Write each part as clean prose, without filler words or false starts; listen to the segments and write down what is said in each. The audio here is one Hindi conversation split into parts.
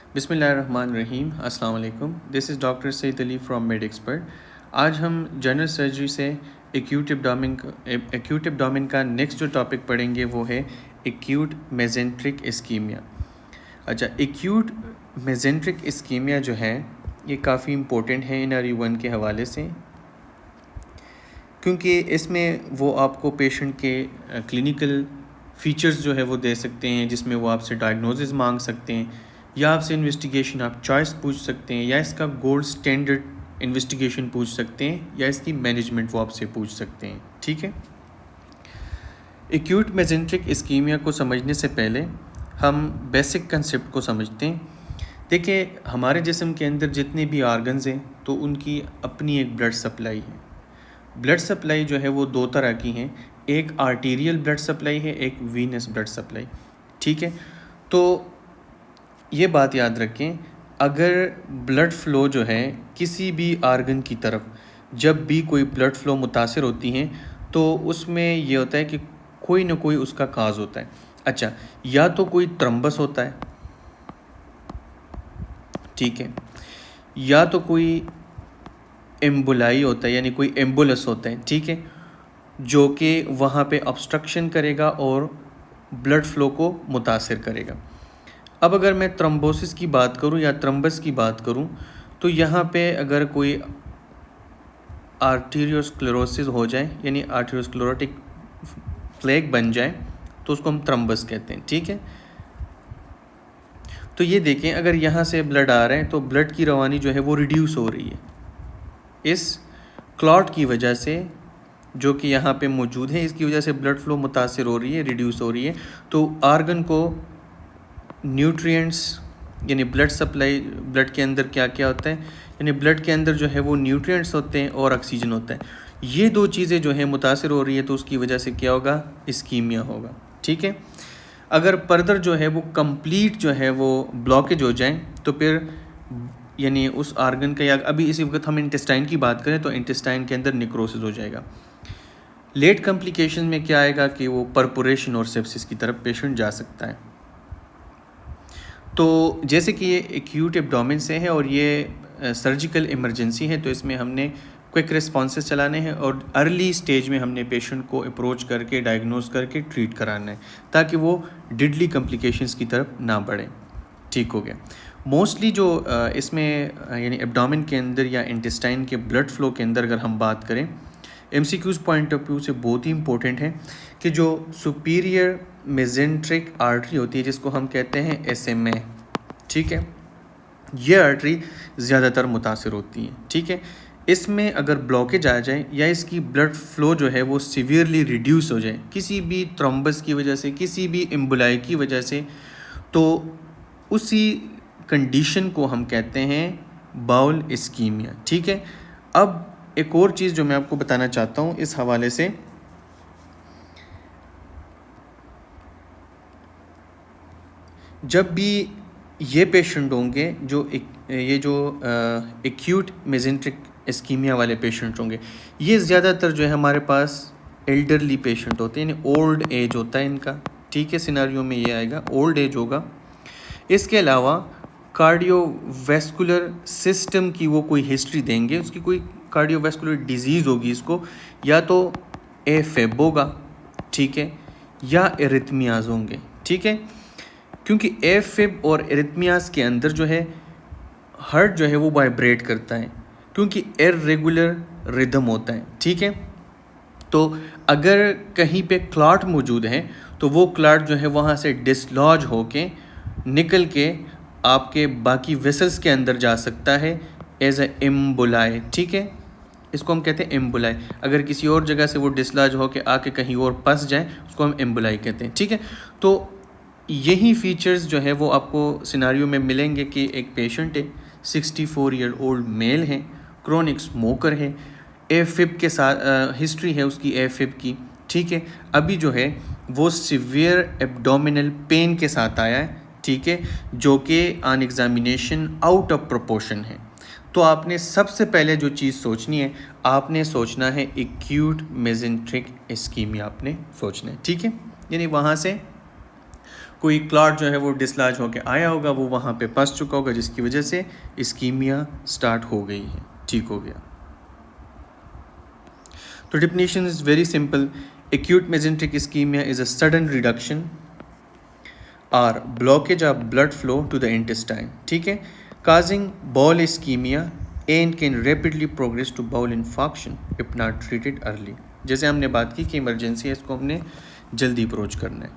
बिस्मिल्लाहिर्रहमानिर्रहीम। अस्सलाम वालेकुम। This is doctor Saeed Ali from Med Expert. आज हम जनरल सर्जरी से एक्यूट एब्डोमेन का नेक्स्ट जो टॉपिक पढ़ेंगे वो है एक्यूट मेजेंट्रिक इस्कीमिया। अच्छा, एक्यूट मेजेंट्रिक इस्कीमिया जो है ये काफ़ी इम्पोर्टेंट है NRE1 के हवाले से, क्योंकि इसमें वो आपको पेशेंट के क्लिनिकल फीचर्स जो है वो दे सकते हैं, जिसमें वो आपसे डायग्नोसिस मांग सकते हैं या आपसे इन्वेस्टिगेशन आप चॉइस पूछ सकते हैं, या इसका गोल्ड स्टैंडर्ड इन्वेस्टिगेशन पूछ सकते हैं, या इसकी मैनेजमेंट वो आपसे पूछ सकते हैं। ठीक है। एक्यूट मेजेंट्रिक इस्कीमिया को समझने से पहले हम बेसिक कंसेप्ट को समझते हैं। देखिए, हमारे जिस्म के अंदर जितने भी आर्गन्स हैं तो उनकी अपनी एक ब्लड सप्लाई है। ब्लड सप्लाई जो है वो दो तरह की हैं, एक आर्टीरियल ब्लड सप्लाई है, एक वीनस ब्लड सप्लाई। ठीक है। तो ये बात याद रखें, अगर ब्लड फ़्लो जो है किसी भी आर्गन की तरफ जब भी कोई ब्लड फ़्लो मुतासिर होती हैं तो उसमें ये होता है कि कोई ना कोई उसका काज होता है। अच्छा, या तो कोई थ्रम्बस होता है, ठीक है, या तो कोई एम्बुलाई होता है, यानी कोई एम्बुलस होता है, ठीक है, जो कि वहाँ पे ऑब्स्ट्रक्शन करेगा और ब्लड फ़्लो को मुतासिर करेगा। अब अगर मैं थ्रम्बोसिस की बात करूं या थ्रम्बस की बात करूं तो यहाँ पे अगर कोई आर्टीरियोस्क्लेरोसिस हो जाए, यानी आर्टीरियोस्क्लेरोटिक प्लेग बन जाए, तो उसको हम थ्रम्बस कहते हैं। ठीक है। तो ये देखें, अगर यहाँ से ब्लड आ रहा है तो ब्लड की रवानी जो है वो रिड्यूस हो रही है इस क्लॉट की वजह से, जो कि यहाँ पे मौजूद है। इसकी वजह से ब्लड फ्लो मुतासिर हो रही है, रिड्यूस हो रही है। तो आर्गन को न्यूट्रिएंट्स, यानी ब्लड सप्लाई, ब्लड के अंदर क्या क्या होता है, यानी ब्लड के अंदर जो है वो न्यूट्रिएंट्स होते हैं और ऑक्सीजन होता है। ये दो चीज़ें जो है मुतासिर हो रही है तो उसकी वजह से क्या होगा, इस्कीमिया होगा। ठीक है। अगर फर्दर जो है वो कंप्लीट जो है वो ब्लॉकेज हो जाए तो फिर यानी उस आर्गन का, या अभी इसी वक्त हम इंटेस्टाइन की बात करें तो इंटेस्टाइन के अंदर निक्रोसिस हो जाएगा। लेट कॉम्प्लिकेशन में क्या आएगा कि वो परपुरेशन और सेप्सिस की तरफ पेशेंट जा सकता है। तो जैसे कि ये एक्यूट एब्डोमेन से है और ये सर्जिकल इमरजेंसी है, तो इसमें हमने क्विक रिस्पॉन्सेस चलाने हैं और अर्ली स्टेज में हमने पेशेंट को अप्रोच करके डायग्नोस करके ट्रीट कराना है, ताकि वो डिडली कॉम्प्लिकेशंस की तरफ ना बढ़े। ठीक हो गया। मोस्टली जो इसमें यानी एब्डोमेन के अंदर या इंटेस्टाइन के ब्लड फ्लो के अंदर अगर हम बात करें, MCQs पॉइंट ऑफ व्यू से बहुत ही इंपॉर्टेंट है कि जो सुपीरियर मेजेंट्रिक आर्टरी होती है, जिसको हम कहते हैं SMA, ठीक है, ये आर्टरी ज़्यादातर मुतासिर होती है। ठीक है। इसमें अगर ब्लॉकेज आ जाए या इसकी ब्लड फ्लो जो है वो सीवियरली रिड्यूस हो जाए किसी भी थ्रोम्बस की वजह से, किसी भी एम्बुलाई की वजह से, तो उसी कंडीशन को हम कहते हैं बाउल इस्कीमिया। ठीक है। अब एक और चीज़ जो मैं आपको बताना चाहता हूँ इस हवाले से, जब भी ये पेशेंट होंगे जो ये जो एक्यूट मेजेंट्रिक इस्कीमिया वाले पेशेंट होंगे, ये ज़्यादातर जो है हमारे पास एल्डरली पेशेंट होते हैं, यानी ओल्ड एज होता है इनका। ठीक है। सिनारियो में ये आएगा, ओल्ड एज होगा। इसके अलावा कार्डियोवैस्कुलर सिस्टम की वो कोई हिस्ट्री देंगे, उसकी कोई कार्डियोवैस्कुलर डिजीज़ होगी, इसको या तो AFib होगा, ठीक है, या एरिथमियाज होंगे। ठीक है। क्योंकि AFib और एरिथमियाज के अंदर जो है हार्ट जो है वो वाइब्रेट करता है, क्योंकि इर्रेगुलर रिदम होता है। ठीक है। तो अगर कहीं पे क्लॉट मौजूद है तो वो क्लॉट जो है वहाँ से डिसलॉज होके निकल के आपके बाकी वेसल्स के अंदर जा सकता है एज ए एम्बुलाई। ठीक है। इसको हम कहते हैं एम्बुलाई। अगर किसी और जगह से वो डिसलॉज होके आके कहीं और फंस जाए, उसको हम एम्बुलाई कहते हैं। ठीक है। तो यही फीचर्स जो है वो आपको सिनारियो में मिलेंगे कि एक पेशेंट है, 64 ईयर ओल्ड मेल है, क्रोनिक स्मोकर है, AFib के साथ हिस्ट्री है उसकी AFib की। ठीक है। अभी जो है वो सिवियर एब्डोमिनल पेन के साथ आया है, ठीक है, जो कि on examination out of proportion है। तो आपने सबसे पहले जो चीज़ सोचनी है, आपने सोचना है एक्यूट मेजेंट्रिक इस्कीमिया, आपने सोचना है। ठीक है। यानी वहाँ से कोई क्लॉट जो है वो डिसलाज होकर आया होगा, वो वहाँ पे फंस चुका होगा, जिसकी वजह से इस्कीमिया स्टार्ट हो गई है, ठीक हो गया। तो definition is very simple. Acute mesenteric ischemia is a sudden reduction और blockage of blood flow to the intestine, ठीक है, causing bowel ischemia and can rapidly progress to bowel infarction if not treated early। जैसे हमने बात की कि इमरजेंसी है, इसको हमने जल्दी अप्रोच करना है।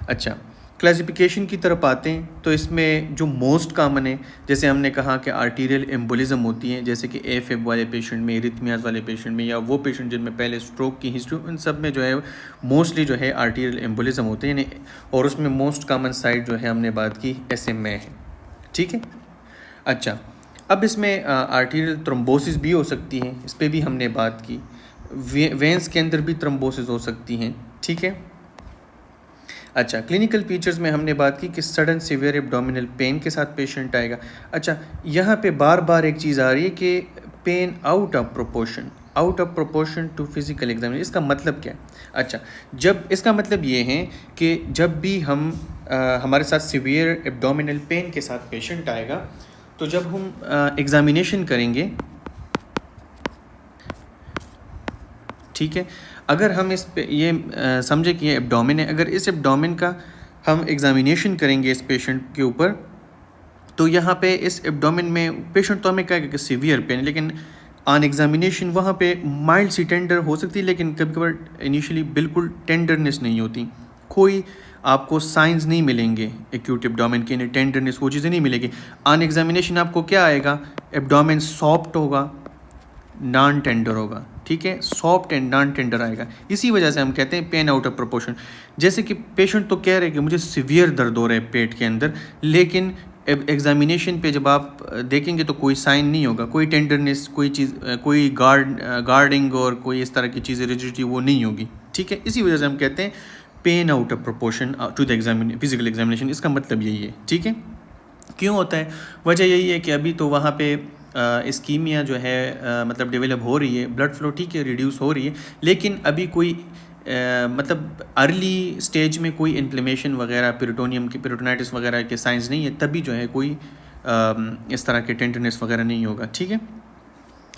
अच्छा, क्लासिफिकेशन की तरफ आते हैं तो इसमें जो मोस्ट कॉमन है, जैसे हमने कहा कि आर्टीरियल एम्बोलिज्म होती है, जैसे कि एफएब वाले पेशेंट में, इरिथमियाज वाले पेशेंट में, या वो पेशेंट जिनमें पहले स्ट्रोक की हिस्ट्री, उन सब में जो है मोस्टली जो है आर्टीरियल एम्बोलिज्म होते हैं, यानी, और उसमें मोस्ट कॉमन साइट जो है हमने बात की SMA है, ठीक है। अच्छा, अब इसमें आर्टीरियल थ्रोम्बोसिस भी हो सकती है, इस पर भी हमने बात की। वेंस के अंदर भी थ्रोम्बोसिस हो सकती हैं, ठीक है। अच्छा, क्लिनिकल फीचर्स में हमने बात की कि सडन सीवियर एब्डोमिनल पेन के साथ पेशेंट आएगा। अच्छा, यहाँ पे बार बार एक चीज़ आ रही है कि pain out of proportion to physical examination. इसका मतलब क्या है? अच्छा, जब इसका मतलब ये है कि जब भी हम हमारे साथ सीवियर एब्डोमिनल पेन के साथ पेशेंट आएगा, तो जब हम एग्जामिनेशन करेंगे, ठीक है, अगर हम इस पे ये समझे कि ये एब्डोमेन है, अगर इस एब्डोमेन का हम एग्जामिनेशन करेंगे इस पेशेंट के ऊपर, तो यहाँ पे इस एब्डोमेन में पेशेंट तो हमें कहेगा कि सीवियर पेन, लेकिन ऑन एग्जामिनेशन वहाँ पे माइल्ड सी टेंडर हो सकती है, लेकिन कभी कभार इनिशियली बिल्कुल टेंडरनेस नहीं होती, कोई आपको साइंस नहीं मिलेंगे एक्यूट एब्डोमेन के, टेंडरनेस वो चीज़ें नहीं मिलेगी। ऑन एग्जामिनेशन आपको क्या आएगा? एब्डोमेन सॉफ्ट होगा, नॉन टेंडर होगा, ठीक है, सॉफ्ट एंड नॉन टेंडर आएगा। इसी वजह से हम कहते हैं पेन आउट ऑफ प्रोपोर्शन। जैसे कि पेशेंट तो कह रहे हैं कि मुझे सीवियर दर्द हो रहा है पेट के अंदर, लेकिन एग्जामिनेशन पे जब आप देखेंगे तो कोई साइन नहीं होगा, कोई टेंडरनेस, कोई चीज़, कोई गार्डिंग और कोई इस तरह की चीज़ें रिजिडिटी वो नहीं होगी, ठीक है। इसी वजह से हम कहते हैं pain out of proportion to the physical examination. इसका मतलब यही है, ठीक है। क्यों होता है? वजह यही है कि अभी तो वहाँ पे इस्कीमिया जो है मतलब डेवलप हो रही है, ब्लड फ्लो ठीक है रिड्यूस हो रही है, लेकिन अभी कोई मतलब अर्ली स्टेज में कोई इन्फ्लेमेशन वगैरह, पेरिटोनाइटिस वगैरह के साइंस नहीं है, तभी जो है कोई इस तरह के टेंडरनेस वगैरह नहीं होगा, ठीक है।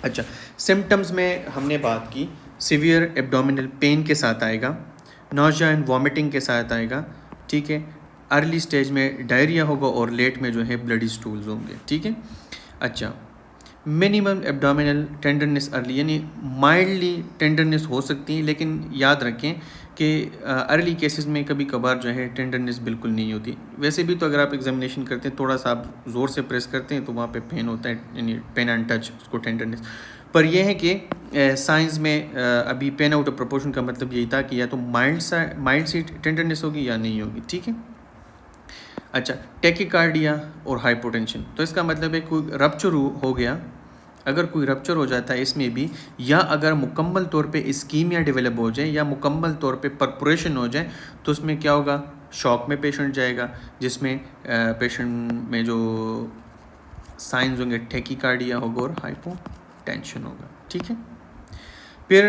अच्छा, सिम्टम्स में हमने बात की, सीवियर एब्डोमिनल पेन के साथ आएगा, नॉजिया एंड वॉमिटिंग के साथ आएगा, ठीक है। अर्ली स्टेज में डायरिया होगा और लेट में जो है ब्लडी स्टूल्स होंगे, ठीक है। अच्छा, मिनिमम एब्डोमिनल टेंडरनेस अर्ली, यानी माइल्डली टेंडरनेस हो सकती है, लेकिन याद रखें कि अर्ली केसेस में कभी कभार जो है टेंडरनेस बिल्कुल नहीं होती। वैसे भी तो अगर आप एग्जामिनेशन करते हैं, थोड़ा सा आप ज़ोर से प्रेस करते हैं तो वहाँ पे पेन होता है, यानी पेन एंड टच, उसको टेंडरनेस। पर यह है कि साइंस में अभी पेन आउट ऑफ प्रोपोर्शन का मतलब यही था कि या तो माइल्ड सी टेंडरनेस होगी या नहीं होगी, ठीक है। अच्छा, टेकिकार्डिया और हाइपोटेंशन, तो इसका मतलब है कोई रप्चर हो गया, अगर कोई रप्चर हो जाता है इसमें भी, या अगर मुकम्मल तौर पे इस्कीमिया डेवलप हो जाए या मुकम्मल तौर पे परपुरेशन हो जाए, तो उसमें क्या होगा? शॉक में पेशेंट जाएगा, जिसमें पेशेंट में जो साइंस होंगे टेकिकार्डिया होगा और हाइपोटेंशन होगा, ठीक है। फिर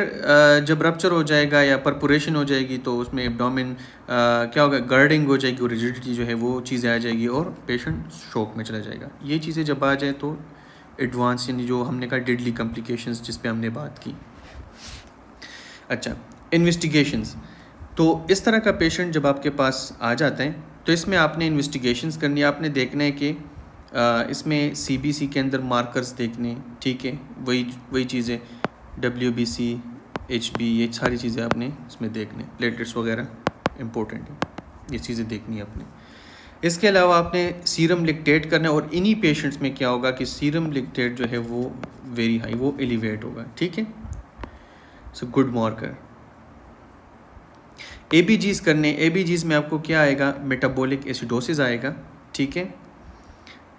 जब रप्चर हो जाएगा या परपुरेशन हो जाएगी, तो उसमें एब्डोमेन क्या होगा? गर्डिंग हो जाएगी और रिजिडिटी जो है वो चीज़ें आ जाएगी और पेशेंट शॉक में चला जाएगा। ये चीज़ें जब आ जाए तो एडवांस, यानी जो हमने कहा डेडली कॉम्प्लिकेशंस जिस पे हमने बात की। अच्छा, इन्वेस्टिगेशंस, तो इस तरह का पेशेंट जब आपके पास आ जाता है तो इसमें आपने इन्वेस्टिगेशंस करनी है, आपने देखना है कि इसमें CBC के अंदर मार्कर्स देखने, ठीक है, वही चीज़ें WBC, HB, ये सारी चीज़ें आपने इसमें देखने, प्लेटलेट्स वगैरह इंपॉर्टेंट है, ये चीज़ें देखनी है आपने। इसके अलावा आपने सीरम लिक्टेट करना है, और इन्हीं पेशेंट्स में क्या होगा कि सीरम लिक्टेट जो है वो वेरी हाई, वो एलिवेट होगा, ठीक है। So good marker. ABGs करने, ABGs में आपको क्या आएगा? मेटाबॉलिक एसिडोसिस आएगा, ठीक है,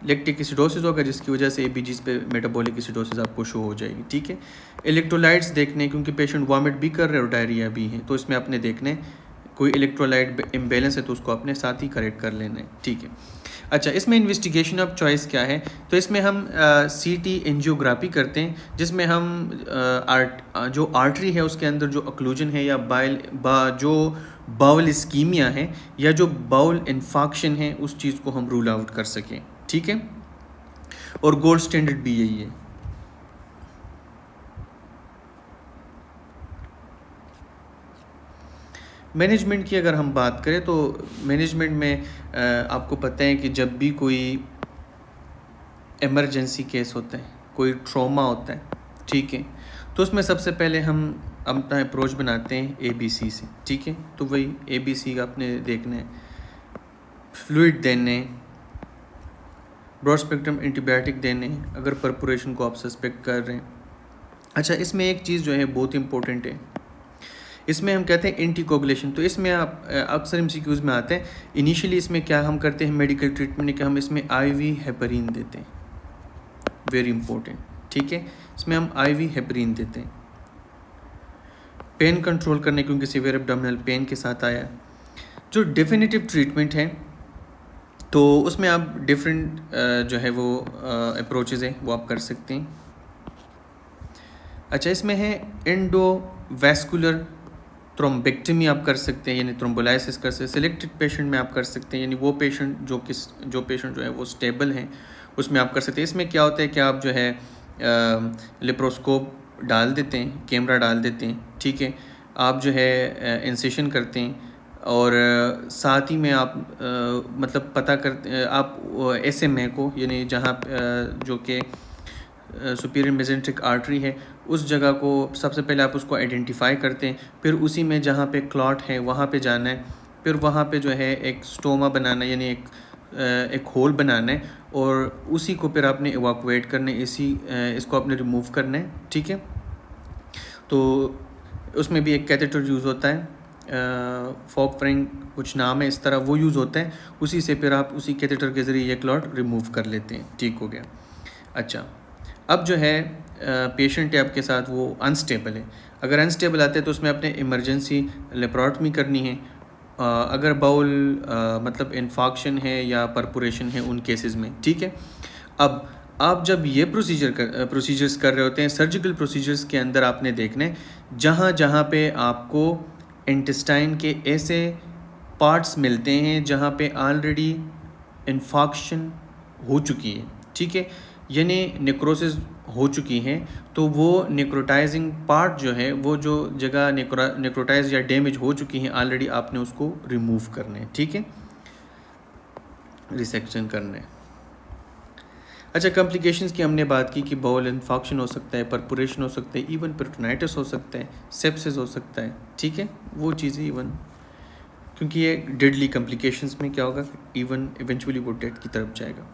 लैक्टिक एसिडोसिस होगा, जिसकी वजह से ABGs पे मेटाबॉलिक एसिडोसिस आपको शो हो जाएगी, ठीक है। इलेक्ट्रोलाइट्स देखने, क्योंकि पेशेंट वॉमिट भी कर रहे हैं और डायरिया भी है, तो इसमें आपने देखने कोई इलेक्ट्रोलाइट इम्बेलेंस है तो उसको अपने साथ ही करेक्ट कर लेना है, ठीक है। अच्छा, इसमें इन्वेस्टिगेशन ऑफ चॉइस क्या है? तो इसमें हम CT एंजियोग्राफी करते हैं, जिसमें हम जो आर्टरी है उसके अंदर जो अक्लूजन है या जो बाउल इस्कीमिया है या जो बाउल इन्फाक्शन है उस चीज़ को हम रूल आउट कर सकें, ठीक है। और गोल्ड स्टैंडर्ड भी यही है। मैनेजमेंट की अगर हम बात करें तो मैनेजमेंट में आपको पता है कि जब भी कोई इमरजेंसी केस होता है, कोई ट्रॉमा होता है, ठीक है, तो उसमें सबसे पहले हम अपना अप्रोच बनाते हैं ABC से, ठीक है। तो वही ABC का आपने देखना है, फ्लूइड देने, ब्रॉड स्पेक्ट्रम एंटीबायोटिक देने अगर परपुरेशन को आप सस्पेक्ट कर रहे हैं। अच्छा, इसमें एक चीज़ जो है बहुत इंपॉर्टेंट है, इसमें हम कहते हैं एंटीकोगुलेशन। तो इसमें आप अक्सर MCQs में आते हैं, इनिशियली इसमें क्या हम करते हैं मेडिकल ट्रीटमेंट कि हम इसमें IV हेपरीन देते हैं, वेरी इंपॉर्टेंट, ठीक है। इसमें हम IV हेपरीन देते हैं पेन कंट्रोल करने, क्योंकि सीवियर एब्डोमिनल पेन के साथ आया। जो डेफिनेटिव ट्रीटमेंट है तो उसमें आप डिफरेंट जो है वो अप्रोचेज़ हैं वो आप कर सकते हैं। अच्छा, इसमें है एंडोवैस्कुलर थ्रोम्बेक्टमी आप कर सकते हैं, यानी थ्रोम्बोलाइसिस कर सकते हैं। सिलेक्टेड पेशेंट में आप कर सकते हैं, यानी वो पेशेंट जो पेशेंट जो है वो स्टेबल हैं उसमें आप कर सकते हैं। इसमें क्या होता है कि आप जो है लेप्रोस्कोप डाल देते हैं, कैमरा डाल देते हैं, ठीक है। आप जो है इंसेशन करते हैं और साथ ही में आप मतलब पता करते आप SMA को, यानी जहाँ जो कि सुपीरियर मेसेंट्रिक आर्टरी है उस जगह को सबसे पहले आप उसको आइडेंटिफाई करते हैं, फिर उसी में जहाँ पे क्लॉट है वहाँ पे जाना है, फिर वहाँ पे जो है एक स्टोमा बनाना, यानी एक होल बनाना है और उसी को फिर आपने इवाकुएट करना है, इसको आपने रिमूव करना है, ठीक है। तो उसमें भी एक कैथेटर यूज़ होता है, फॉक फ्रेंग कुछ नाम है इस तरह, वो यूज़ होता है, उसी से फिर आप उसी कैथेटर के ज़रिए ये क्लॉट रिमूव कर लेते हैं, ठीक हो गया। अच्छा, अब जो है पेशेंट है आपके साथ वो अनस्टेबल है, अगर अनस्टेबल आते हैं तो उसमें आपने इमरजेंसी लेप्रोटमी करनी है। अगर बाउल मतलब इन्फाक्शन है या परपुरेशन है उन केसेस में, ठीक है। अब आप जब ये प्रोसीजर्स कर रहे होते हैं, सर्जिकल प्रोसीजर्स के अंदर आपने देखना है जहाँ जहाँ पे आपको इंटेस्टाइन के ऐसे पार्ट्स मिलते हैं जहाँ पे ऑलरेडी इन्फाक्शन हो चुकी है, ठीक है, यानी नेक्रोसिस हो चुकी हैं, तो वो नेक्रोटाइजिंग पार्ट जो है, वो जो जगह नेक्रोटाइज या डैमेज हो चुकी हैं ऑलरेडी, आपने उसको रिमूव करना है, ठीक है, रिसेक्शन करना है। अच्छा, कॉम्प्लिकेशंस की हमने बात की कि बाउल इन्फेक्शन हो सकता है, परपुरेशन हो सकता है, इवन पेरिटोनाइटिस हो सकता है, सेप्सिस हो सकता है, ठीक है, वो चीज़ें इवन, क्योंकि ये डेडली कॉम्प्लिकेशंस में क्या होगा, इवन इवेंचुअली वो डेथ की तरफ जाएगा।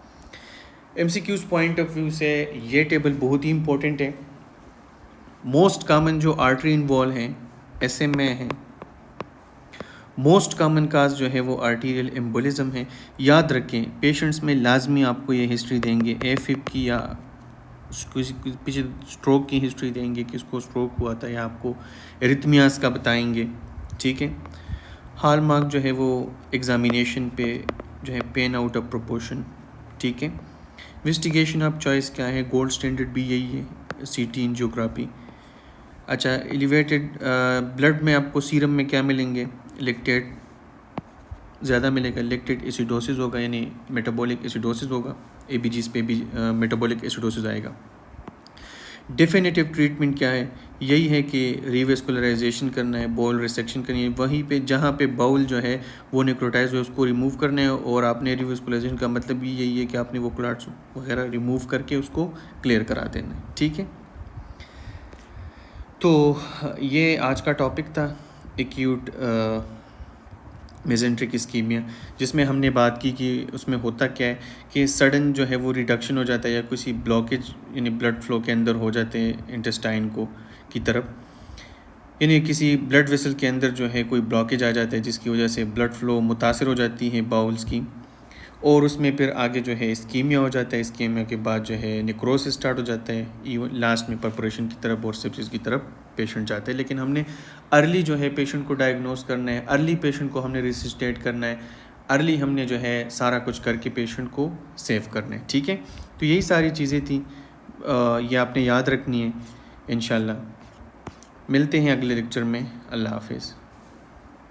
MCQs पॉइंट ऑफ व्यू से ये टेबल बहुत ही इंपॉर्टेंट है। मोस्ट कॉमन जो आर्टरी इन्वॉल्व हैं SMA हैं, मोस्ट कॉमन काज जो है वो आर्टीरियल एम्बोलिज्म है। याद रखें, पेशेंट्स में लाजमी आपको ये हिस्ट्री देंगे AFib की या पीछे स्ट्रोक की हिस्ट्री देंगे, किसको स्ट्रोक हुआ था, या आपको एरिथमियास का बताएंगे, ठीक है। हॉलमार्क जो है वो एग्जामिनेशन पे जो है पेन आउट ऑफ प्रोपोर्शन, ठीक है। इन्वेस्टिगेशन ऑफ चॉइस क्या है, गोल्ड स्टैंडर्ड भी यही है, CT एंजियोग्राफी। अच्छा, एलिवेटेड ब्लड में आपको सीरम में क्या मिलेंगे, लैक्टेट ज़्यादा मिलेगा, लैक्टेट एसिडोसिस होगा, यानी मेटाबॉलिक एसिडोसिस होगा, ABGs पे भी मेटाबॉलिक एसिडोसिस आएगा। डेफिनेटिव ट्रीटमेंट क्या है, यही है कि रिवेस्कुलराइजेशन करना है, बाउल रिसेक्शन करनी है, वहीं पे जहाँ पे बाउल जो है वो नेक्रोटाइज है उसको रिमूव करना है, और आपने रिवेस्कुलाइजेशन का मतलब भी यही है कि आपने वो क्लॉट्स वगैरह रिमूव करके उसको क्लियर करा देना है, ठीक है। तो ये आज का टॉपिक था, एक्यूट मेसेंट्रिक इस्कीमिया, जिसमें हमने बात की कि उसमें होता क्या है कि सडन जो है वो रिडक्शन हो जाता है या किसी ब्लॉकेज, यानी ब्लड फ्लो के अंदर हो जाते हैं इंटेस्टाइन को की तरफ, यानी किसी ब्लड वेसल के अंदर जो है कोई ब्लॉकेज आ जाता है जिसकी वजह से ब्लड फ्लो मुतासर हो जाती है बाउल्स की, और उसमें फिर आगे जो है इस्कीमिया हो जाता है। इस्कीमिया के बाद जो है नेक्रोसिस स्टार्ट हो जाता है, इवन लास्ट में परफोरेशन की तरफ और सेप्सिस की तरफ पेशेंट जाते हैं। लेकिन हमने अर्ली जो है पेशेंट को डायग्नोस करना है, अर्ली पेशेंट को हमने रिसिस्टेट करना है, अर्ली हमने जो है सारा कुछ करके पेशेंट को सेव करना है, ठीक है। तो यही सारी चीज़ें थी, ये आपने याद रखनी है। इंशाल्लाह मिलते हैं अगले लेक्चर में। अल्लाह हाफिज़।